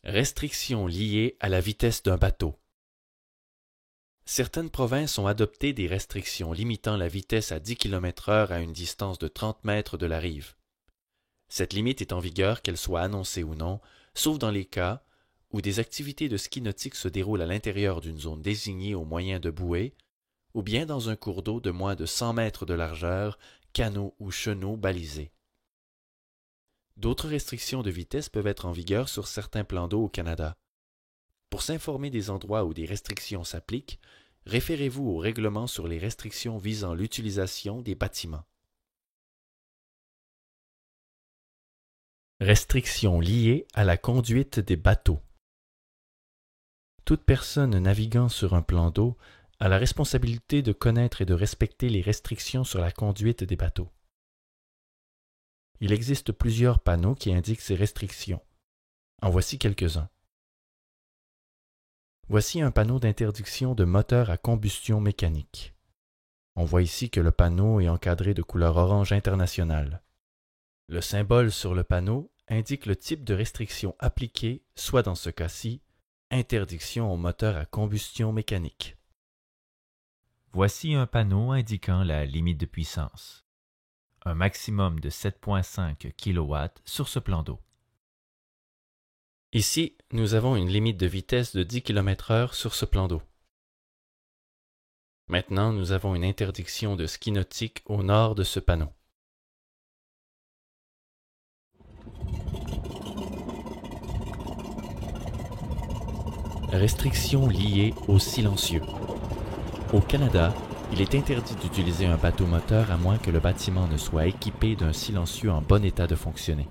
Restrictions liées à la vitesse d'un bateau. Certaines provinces ont adopté des restrictions limitant la vitesse à 10 km/h à une distance de 30 mètres de la rive. Cette limite est en vigueur qu'elle soit annoncée ou non, sauf dans les cas où des activités de ski nautique se déroulent à l'intérieur d'une zone désignée au moyen de bouées, ou bien dans un cours d'eau de moins de 100 mètres de largeur, canaux ou chenaux balisés. D'autres restrictions de vitesse peuvent être en vigueur sur certains plans d'eau au Canada. Pour s'informer des endroits où des restrictions s'appliquent, référez-vous au règlement sur les restrictions visant l'utilisation des bâtiments. Restrictions liées à la conduite des bateaux. Toute personne naviguant sur un plan d'eau a la responsabilité de connaître et de respecter les restrictions sur la conduite des bateaux. Il existe plusieurs panneaux qui indiquent ces restrictions. En voici quelques-uns. Voici un panneau d'interdiction de moteur à combustion mécanique. On voit ici que le panneau est encadré de couleur orange internationale. Le symbole sur le panneau indique le type de restriction appliquée, soit dans ce cas-ci, interdiction au moteur à combustion mécanique. Voici un panneau indiquant la limite de puissance. Un maximum de 7,5 kW sur ce plan d'eau. Ici, nous avons une limite de vitesse de 10 km/h sur ce plan d'eau. Maintenant, nous avons une interdiction de ski nautique au nord de ce panneau. Restrictions liées au silencieux. Au Canada, il est interdit d'utiliser un bateau moteur à moins que le bâtiment ne soit équipé d'un silencieux en bon état de fonctionner.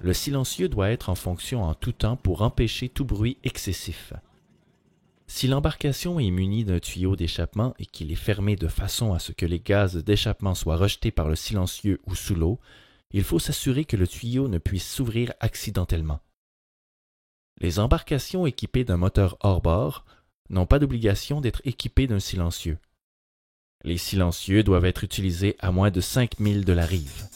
Le silencieux doit être en fonction en tout temps pour empêcher tout bruit excessif. Si l'embarcation est munie d'un tuyau d'échappement et qu'il est fermé de façon à ce que les gaz d'échappement soient rejetés par le silencieux ou sous l'eau, il faut s'assurer que le tuyau ne puisse s'ouvrir accidentellement. Les embarcations équipées d'un moteur hors-bord n'ont pas d'obligation d'être équipées d'un silencieux. Les silencieux doivent être utilisés à moins de 5 milles de la rive.